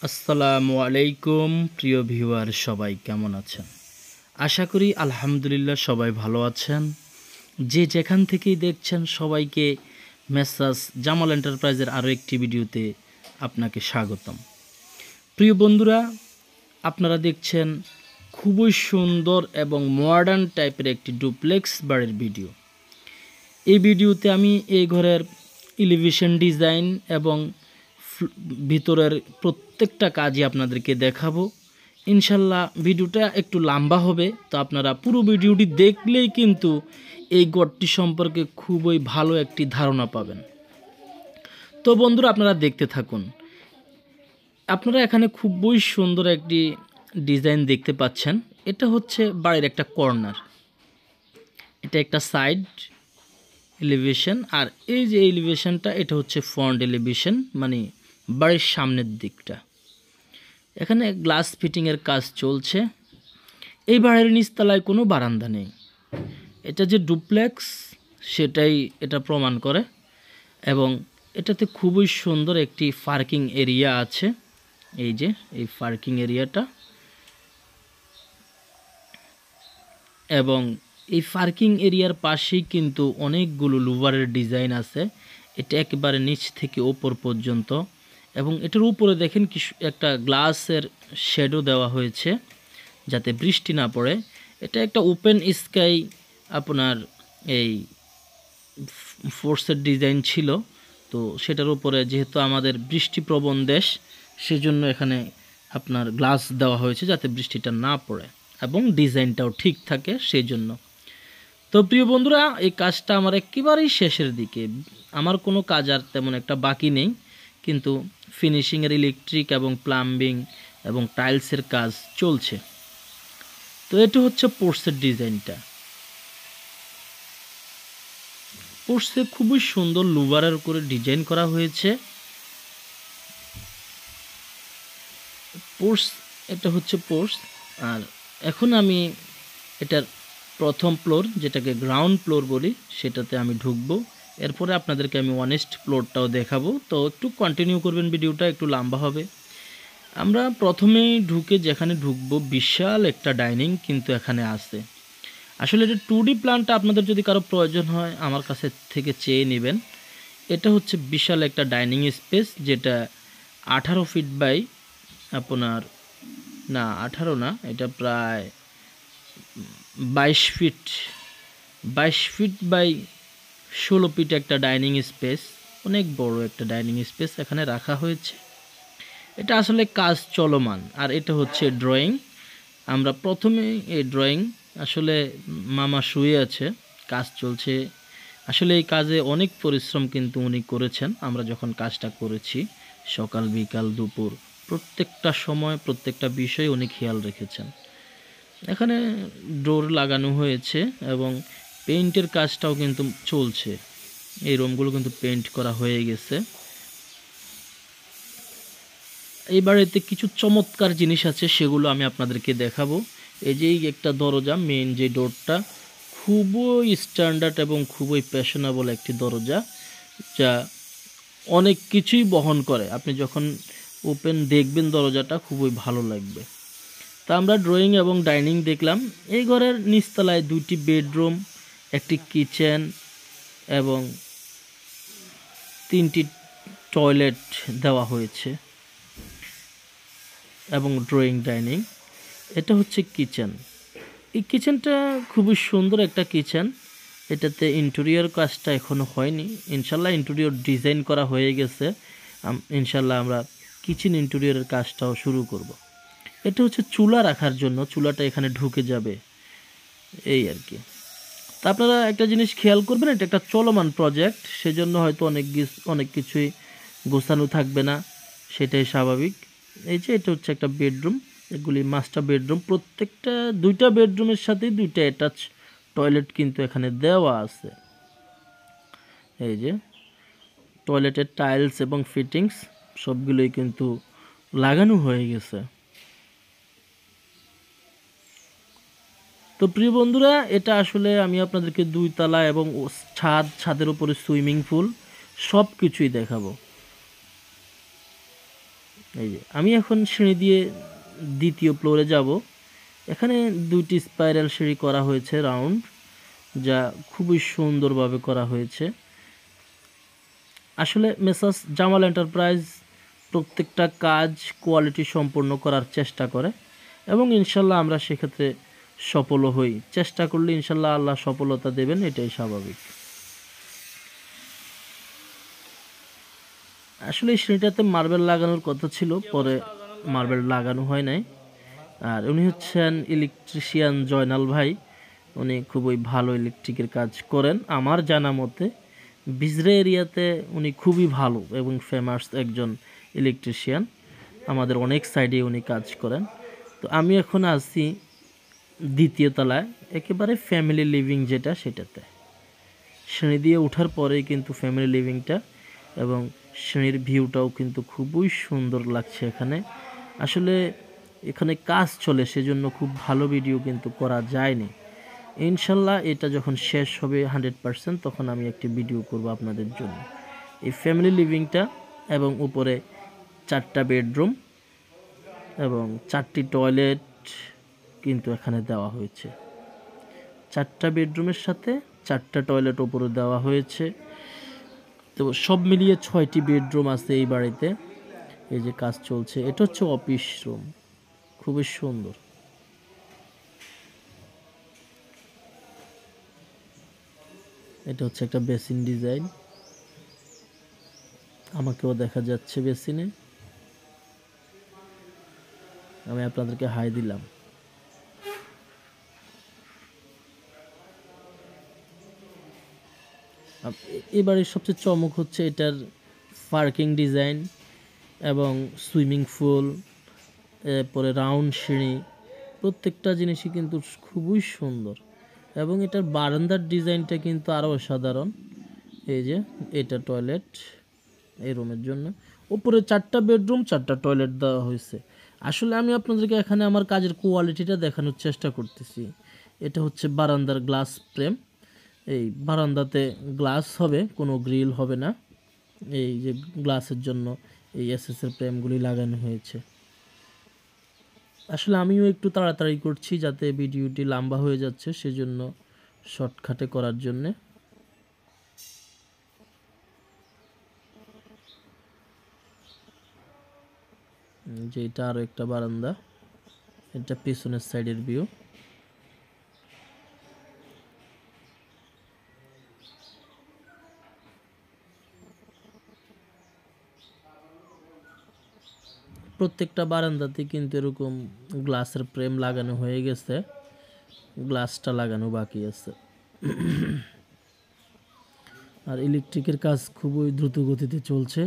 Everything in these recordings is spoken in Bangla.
আসসালামু আলাইকুম প্রিয় ভিউয়ার, সবাই কেমন আছেন? আশা করি আলহামদুলিল্লাহ সবাই ভালো আছেন। যে যেখান থেকেই দেখছেন সবাইকে মেসাজ জামাল এন্টারপ্রাইজের আরও একটি ভিডিওতে আপনাকে স্বাগতম। প্রিয় বন্ধুরা, আপনারা দেখছেন খুবই সুন্দর এবং মডার্ন টাইপের একটি ডুপ্লেক্স বাড়ির ভিডিও। এই ভিডিওতে আমি এই ঘরের এলিভেশন ডিজাইন এবং ভিতরের প্রত্যেকটা কাজই আপনাদেরকে দেখাবো। ইনশাল্লাহ ভিডিওটা একটু লম্বা হবে, তো আপনারা পুরো ভিডিওটি দেখলেই কিন্তু এই ঘরটি সম্পর্কে খুবই ভালো একটি ধারণা পাবেন। তো বন্ধুরা, আপনারা দেখতে থাকুন। আপনারা এখানে খুবই সুন্দর একটি ডিজাইন দেখতে পাচ্ছেন। এটা হচ্ছে বাড়ির একটা কর্নার, এটা একটা সাইড এলিভেশন, আর এই যে এলিভেশনটা এটা হচ্ছে ফ্রন্ট এলিভেশন, মানে বাড়ির সামনের দিকটা। এখানে গ্লাস ফিটিংয়ের কাজ চলছে। এই বাড়ির নিচতলায় কোনো বারান্দা নেই। এটা যে ডুপ্লেক্স সেটাই এটা প্রমাণ করে, এবং এটাতে খুবই সুন্দর একটি পার্কিং এরিয়া আছে। এই যে এই পার্কিং এরিয়াটা, এবং এই পার্কিং এরিয়ার পাশেই কিন্তু অনেকগুলো লুভারের ডিজাইন আছে। এটা একেবারে নিচ থেকে ওপর পর্যন্ত, এবং এটার উপরে দেখেন কি একটা গ্লাসের শ্যাডো দেওয়া হয়েছে যাতে বৃষ্টি না পড়ে। এটা একটা ওপেন স্কাই আপনার এই ফোর্সের ডিজাইন ছিল, তো সেটার উপরে যেহেতু আমাদের বৃষ্টিপ্রবণ দেশ, সেজন্য এখানে আপনার গ্লাস দেওয়া হয়েছে যাতে বৃষ্টিটা না পড়ে এবং ডিজাইনটাও ঠিক থাকে সেই জন্য। তো প্রিয় বন্ধুরা, এই কাজটা আমার একেবারেই শেষের দিকে। আমার কোনো কাজ আর তেমন একটা বাকি নেই, কিন্তু ফিনিশিংয়ের ইলেকট্রিক এবং প্লাম্বিং এবং টাইলসের কাজ চলছে। তো এটা হচ্ছে পোর্সের ডিজাইনটা। পোর্সে খুবই সুন্দর লুভারের করে ডিজাইন করা হয়েছে। পোর্স, এটা হচ্ছে পোর্স। আর এখন আমি এটার প্রথম ফ্লোর, যেটাকে গ্রাউন্ড ফ্লোর বলি, সেটাতে আমি ঢুকবো। এরপরে আপনাদেরকে আমি অনেস্ট ফ্লোরটাও দেখাবো। তো একটু কন্টিনিউ করবেন, ভিডিওটা একটু লম্বা হবে। আমরা প্রথমেই ঢুকে যেখানে ঢুকবো, বিশাল একটা ডাইনিং কিন্তু এখানে আছে। আসলে এটা 2D প্ল্যানটা আপনাদের যদি কারো প্রয়োজন হয় আমার কাছে থেকে চেয়ে নেবেন। এটা হচ্ছে বিশাল একটা ডাইনিং স্পেস, যেটা 18 ফিট বাই আপনার, না 18 না, এটা প্রায় 22 ফিট, 22 ফিট বাই 16 ফিট একটা ডাইনিং স্পেস। অনেক বড় একটা ডাইনিং স্পেস এখানে রাখা হয়েছে। এটা আসলে কাজ চলমান। আর এটা হচ্ছে ড্রয়িং। আমরা প্রথমে এই ড্রয়িং, আসলে মামা শুয়ে আছে, কাজ চলছে। আসলে এই কাজে অনেক পরিশ্রম কিন্তু উনি করেছেন। আমরা যখন কাজটা করেছি সকাল বিকাল দুপুর প্রত্যেকটা সময় প্রত্যেকটা বিষয় উনি খেয়াল রেখেছেন। এখানে ডোর লাগানো হয়েছে এবং পেইন্টের কাজটাও কিন্তু চলছে। এই রুমগুলো কিন্তু পেইন্ট করা হয়ে গেছে। এই বাড়িতে কিছু চমৎকার জিনিস আছে, সেগুলো আমি আপনাদেরকে দেখাবো। এই যে একটা দরজা, মেইন যে ডোরটা, খুবই স্ট্যান্ডার্ড এবং খুবই ফ্যাশনেবল একটি দরজা, যা অনেক কিছুই বহন করে। আপনি যখন ওপেন দেখবেন দরজাটা, খুবই ভালো লাগবে। তা আমরা ড্রয়িং এবং ডাইনিং দেখলাম। এই ঘরের নিচতলায় 2টি বেডরুম, একটি কিচেন এবং 3টি টয়লেট দেওয়া হয়েছে, এবং ড্রয়িং ডাইনিং। এটা হচ্ছে কিচেন। এই কিচেনটা খুবই সুন্দর একটা কিচেন। এটাতে ইন্টেরিয়র কাজটা এখনও হয়নি, ইনশাল্লাহ ইন্টেরিয়র ডিজাইন করা হয়ে গেছে। ইনশাল্লাহ আমরা কিচেন ইন্টেরিয়রের কাজটাও শুরু করব। এটা হচ্ছে চুলা রাখার জন্য, চুলাটা এখানে ঢুকে যাবে, এই আর কি। তা আপনারা একটা জিনিস খেয়াল করবেন, এটা একটা চলমান প্রজেক্ট, সেজন্য হয়তো অনেক কিছুই গোছানো থাকবে না, সেটাই স্বাভাবিক। এই যে এটা হচ্ছে একটা বেডরুম, এগুলি মাস্টার বেডরুম। প্রত্যেকটা 2টা বেডরুমের সাথে 2টা অ্যাটাচ টয়লেট কিন্তু এখানে দেওয়া আছে। এই যে টয়লেটের টাইলস এবং ফিটিংস সবগুলোই কিন্তু লাগানো হয়ে গেছে। তো প্রিয় বন্ধুরা, এটা আসলে আমি আপনাদেরকে 2 তলা এবং ছাদের উপরে সুইমিং পুল সব কিছুই দেখাবো। এই যে আমি এখন সিঁড়ি দিয়ে দ্বিতীয় ফ্লোরে যাব। এখানে দুইটি স্পাইরাল সিঁড়ি করা হয়েছে রাউন্ড, যা খুবই সুন্দরভাবে করা হয়েছে। আসলে মেসার্স জামাল এন্টারপ্রাইজ প্রত্যেকটা কাজ কোয়ালিটি সম্পন্ন করার চেষ্টা করে এবং ইনশাল্লাহ আমরা সেক্ষেত্রে সফলও হই। চেষ্টা করলে ইনশাল্লাহ আল্লাহ সফলতা দেবেন, এটাই স্বাভাবিক। আসলে এই সিঁড়িটাতে মার্বেল লাগানোর কথা ছিল, পরে মার্বেল লাগানো হয় নাই। আর উনি হচ্ছেন ইলেকট্রিশিয়ান জয়নাল ভাই। উনি খুবই ভালো ইলেকট্রিকের কাজ করেন আমার জানা মতে। বিজরা এরিয়াতে উনি খুবই ভালো এবং ফেমাস একজন ইলেকট্রিশিয়ান। আমাদের অনেক সাইডে উনি কাজ করেন। তো আমি এখন আছি দ্বিতীয় তলায়, একেবারে ফ্যামিলি লিভিং যেটা, সেটাতে সিঁড়ি দিয়ে ওঠার পরেই কিন্তু ফ্যামিলি লিভিংটা, এবং সিঁড়ির ভিউটাও কিন্তু খুবই সুন্দর লাগছে। এখানে আসলে এখানে কাজ চলে, সেজন্য খুব ভালো ভিডিও কিন্তু করা যায়নি। ইনশাল্লাহ এটা যখন শেষ হবে 100%, তখন আমি একটি ভিডিও করব আপনাদের জন্য। এই ফ্যামিলি লিভিংটা এবং উপরে 4টা বেডরুম এবং 4টি টয়লেট কিন্তু এখানে দেওয়া হয়েছে। 4টা বেডরুমের সাথে 4টা টয়লেট উপরে দেওয়া হয়েছে। তো সব মিলিয়ে 6টি বেডরুম আছে এই বাড়িতে। এই যে কাজ চলছে, এটা হচ্ছে অফিস রুম, খুবই সুন্দর। এটা হচ্ছে একটা বেসিন ডিজাইন, আমাকেও দেখা যাচ্ছে বেসিনে। আমি আপনাদেরকে হাই দিলাম। এবারের সবচেয়ে চমক হচ্ছে এটার পার্কিং ডিজাইন এবং সুইমিং পুল, এরপরে রাউন্ড সিঁড়ি, প্রত্যেকটা জিনিসই কিন্তু খুবই সুন্দর। এবং এটার বারান্দার ডিজাইনটা কিন্তু আরও অসাধারণ। এই যে এটা টয়লেট এই রুমের জন্য, উপরে 4টা বেডরুম 4টা টয়লেট দেওয়া হয়েছে। আসলে আমি আপনাদেরকে এখানে আমার কাজের কোয়ালিটিটা দেখানোর চেষ্টা করতেছি। এটা হচ্ছে বারান্দার গ্লাস ফ্রেম। এই বারান্দাতে গ্লাস হবে, কোনো গ্রিল হবে না। এই যে গ্লাসের জন্য এই এসএসের ফ্রেমগুলি লাগানো হয়েছে। আসলে আমিও একটু তাড়াতাড়ি করছি, যাতে ভিডিওটি লম্বা হয়ে যাচ্ছে, সেজন্য শর্টকাটে করার জন্যে। যে এটা আরও একটা বারান্দা, এটা পেছনের সাইডের ভিউ। প্রত্যেকটা বারান্দাতে কিন্তু এরকম গ্লাসের ফ্রেম লাগানো হয়ে গেছে, গ্লাসটা লাগানো বাকি আছে। আর ইলেকট্রিকের কাজ খুবই দ্রুত গতিতে চলছে।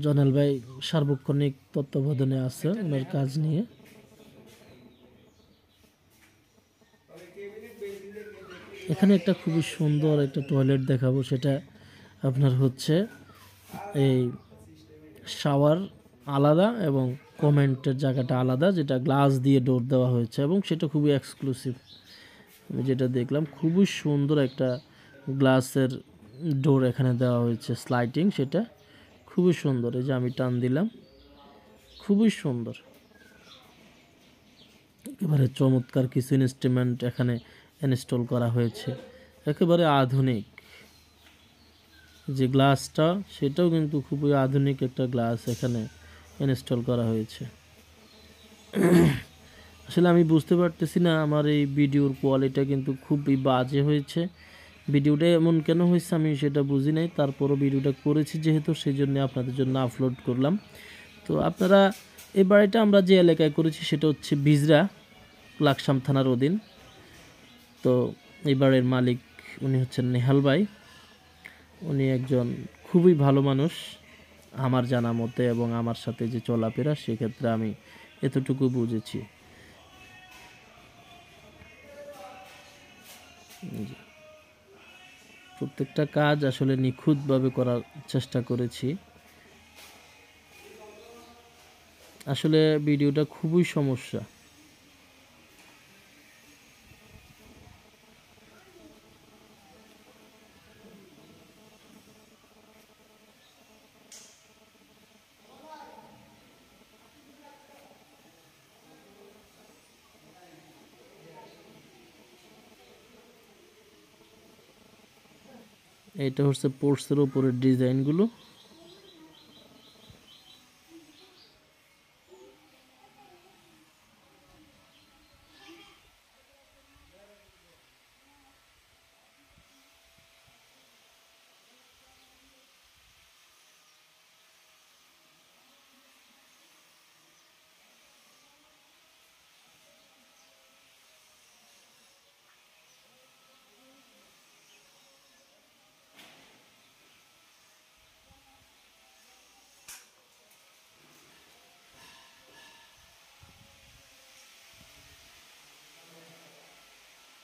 জয়নাল ভাই সার্বক্ষণিক তত্ত্বাবধানে আছে ওনার কাজ নিয়ে। এখানে একটা খুবই সুন্দর একটা টয়লেট দেখাবো, সেটা আপনার হচ্ছে এই শাওয়ার আলাদা এবং কমেন্টের জায়গাটা আলাদা, যেটা গ্লাস দিয়ে ডোর দেওয়া হয়েছে এবং সেটা খুবই এক্সক্লুসিভ। আমি যেটা দেখলাম খুবই সুন্দর একটা গ্লাসের ডোর এখানে দেওয়া হয়েছে, স্লাইডিং, সেটা খুবই সুন্দর। এই যে আমি টান দিলাম, খুবই সুন্দর। একেবারে চমৎকার কিছু ইনস্ট্রুমেন্ট এখানে ইনস্টল করা হয়েছে, একেবারে আধুনিক। যে গ্লাসটা, সেটাও কিন্তু খুবই আধুনিক একটা গ্লাস এখানে ইনস্টল করা হয়েছে। আসলে আমি বুঝতে পারতেছি না, আমার এই ভিডিওর কোয়ালিটিটা কিন্তু খুবই বাজে হয়েছে। ভিডিওটা এমন কেন হয়েছে আমি সেটা বুঝি নাই, তারপরও ভিডিওটা করেছি যেহেতু, সেই জন্য আপনাদের জন্য আপলোড করলাম। তো আপনারা, এই বাড়িটা আমরা যে এলাকায় করেছি সেটা হচ্ছে বিজরা, লাকসাম থানার অধীন। তো এই বাড়ির মালিক উনি হচ্ছেন নেহাল ভাই। উনি একজন খুবই ভালো মানুষ আমার জানা মতে, এবং আমার সাথে যে চলাফেরা, সেক্ষেত্রে আমি এতটুকু বুঝেছি। প্রত্যেকটা কাজ আসলে নিখুঁতভাবে করার চেষ্টা করেছি। আসলে ভিডিওটা খুবই সমস্যা। এটা হচ্ছে পোর্টসের উপরের ডিজাইনগুলো।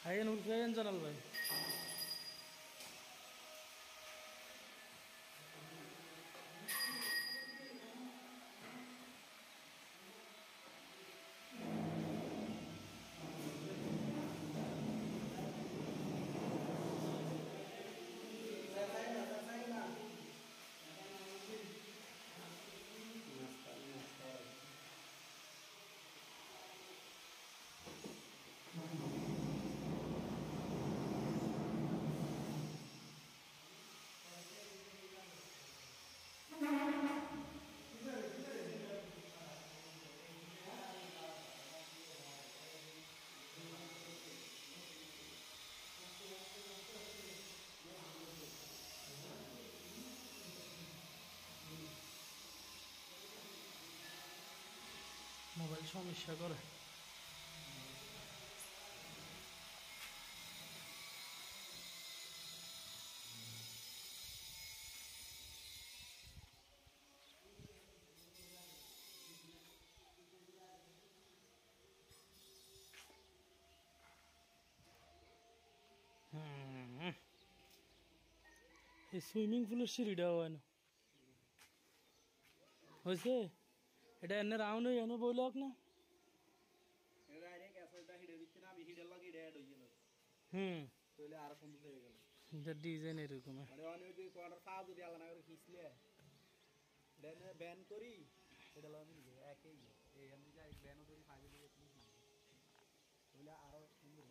আইন উঠবেন জানাল ভাই। মোবাইল সমস্যা করে। এই সুইমিং পুলের সিঁড়িটা হয় না হয়েছে, এটা এনে রাউন্ড হয়ে এনে বইল না। ডিজাইন এরকম ব্যান করি আরো সুন্দর।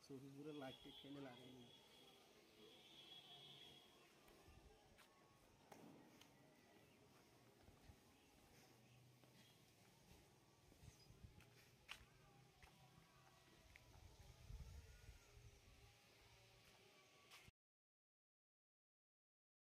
চৌকি লাইট খেলে লাগে।